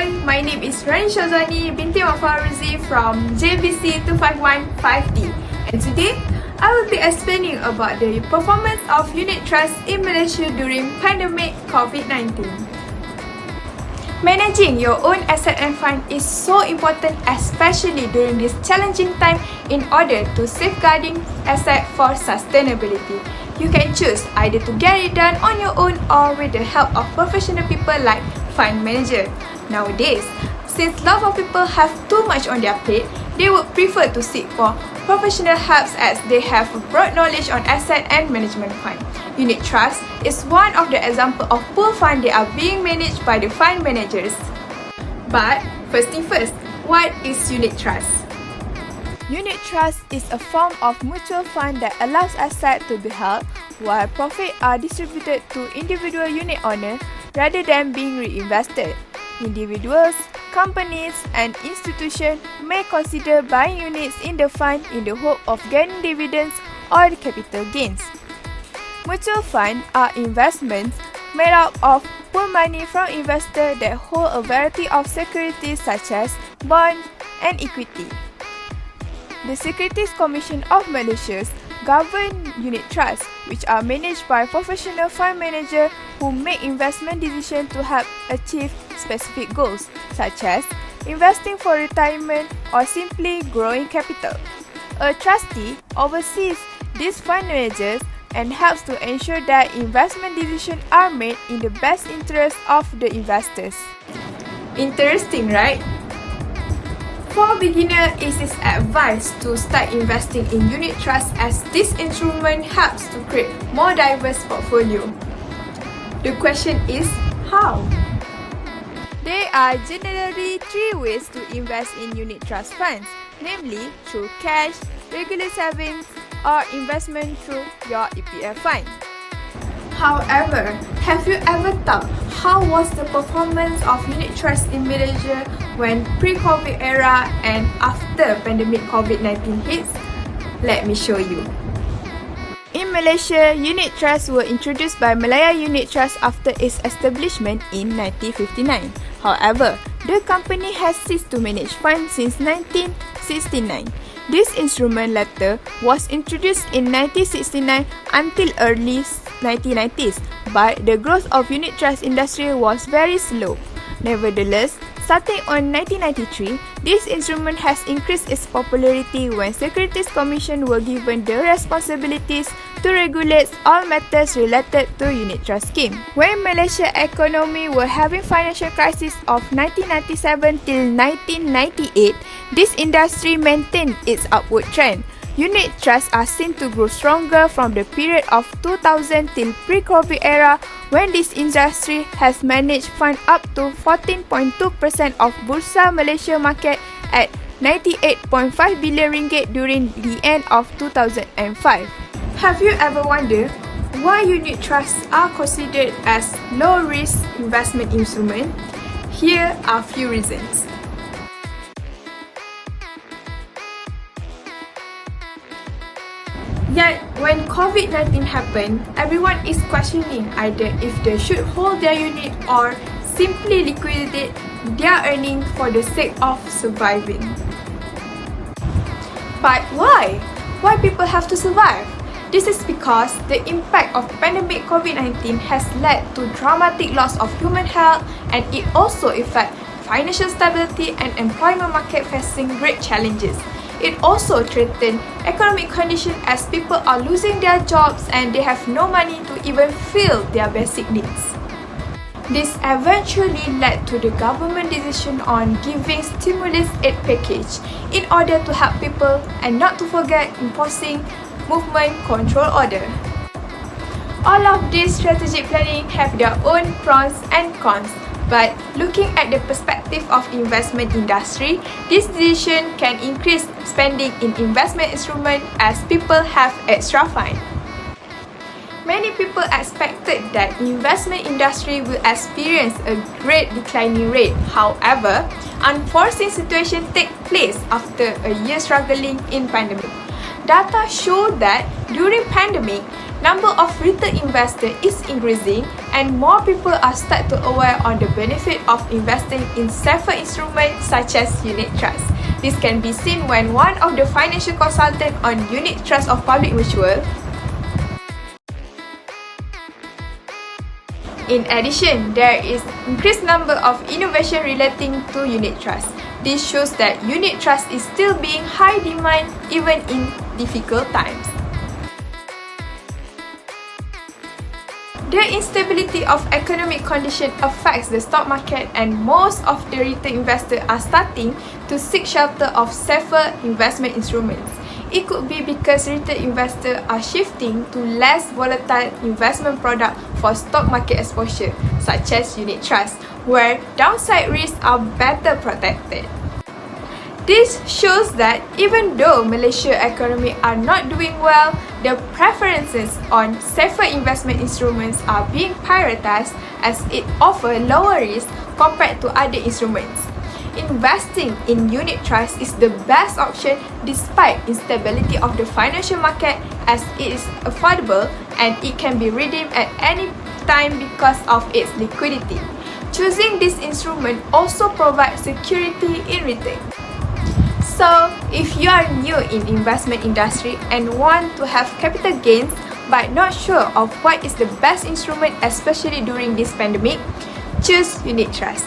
Hi, my name is Rani Shazani binti Mafaruzi from JBC 2515D, and today I will be explaining about the performance of unit trust in Malaysia during pandemic COVID-19. Managing your own asset and fund is so important, especially during this challenging time, in order to safeguarding asset for sustainability. You can choose either to get it done on your own or with the help of professional people like fund manager. Nowadays, since lots of people have too much on their plate, they would prefer to seek for professional help as they have a broad knowledge on asset and management fund. Unit trust is one of the examples of pool fund that are being managed by the fund managers. But first thing first, what is unit trust? Unit trust is a form of mutual fund that allows assets to be held while profits are distributed to individual unit owners rather than being reinvested. Individuals, companies, and institutions may consider buying units in the fund in the hope of gaining dividends or capital gains. Mutual funds are investments made up of pool money from investors that hold a variety of securities such as bonds and equity. The Securities Commission of Malaysia governs unit trusts, which are managed by professional fund managers who make investment decisions to help achieve specific goals, such as investing for retirement or simply growing capital. A trustee oversees these fund managers and helps to ensure that investment decisions are made in the best interest of the investors. Interesting, right? For beginners, it is advised to start investing in unit trust as this instrument helps to create more diverse portfolio. The question is, how? There are generally three ways to invest in unit trust funds, namely through cash, regular savings, or investment through your EPF fund. However, have you ever thought how was the performance of unit trust in Malaysia when pre-COVID era and after pandemic COVID-19 hits? Let me show you. In Malaysia, unit trusts were introduced by Malaya Unit Trust after its establishment in 1959. However, the company has ceased to manage funds since 1969. This instrument later was introduced in 1969 until early 1990s, but the growth of unit trust industry was very slow. Nevertheless, starting on 1993, this instrument has increased its popularity when Securities Commission were given the responsibilities to regulate all matters related to unit trust scheme. When Malaysia economy were having financial crisis of 1997 till 1998, this industry maintained its upward trend. Unit trusts are seen to grow stronger from the period of 2000 till pre-COVID era when this industry has managed fund up to 14.2% of Bursa Malaysia market at 98.5 billion ringgit during the end of 2005. Have you ever wondered why unit trusts are considered as low-risk investment instrument? Here are a few reasons. Yet, when COVID-19 happened, everyone is questioning either if they should hold their unit or simply liquidate their earnings for the sake of surviving. But why? Why people have to survive? This is because the impact of pandemic COVID-19 has led to dramatic loss of human health, and it also affects financial stability and employment market facing great challenges. It also threatens economic conditions as people are losing their jobs and they have no money to even fill their basic needs. This eventually led to the government decision on giving stimulus aid package in order to help people and not to forget imposing movement control order. All of these strategic planning have their own pros and cons. But looking at the perspective of investment industry, this decision can increase spending in investment instruments as people have extra fund. Many people expected that investment industry will experience a great declining rate. However, unforeseen situations take place after a year struggling in pandemic. Data show that during pandemic, number of retail investors is increasing and more people are start to aware on the benefit of investing in safer instruments such as unit trust. This can be seen when one of the financial consultants on unit trust of public mutual. In addition, there is increased number of innovation relating to unit trust. This shows that unit trust is still being high demand even in difficult times. The instability of economic condition affects the stock market, and most of the retail investors are starting to seek shelter of safer investment instruments. It could be because retail investors are shifting to less volatile investment products for stock market exposure, such as unit trust, where downside risks are better protected. This shows that even though Malaysia's economy are not doing well, the preferences on safer investment instruments are being prioritized as it offers lower risk compared to other instruments. Investing in unit trust is the best option despite instability of the financial market, as it is affordable and it can be redeemed at any time because of its liquidity. Choosing this instrument also provides security in retail. So, if you are new in investment industry and want to have capital gains but not sure of what is the best instrument, especially during this pandemic, choose unit trust.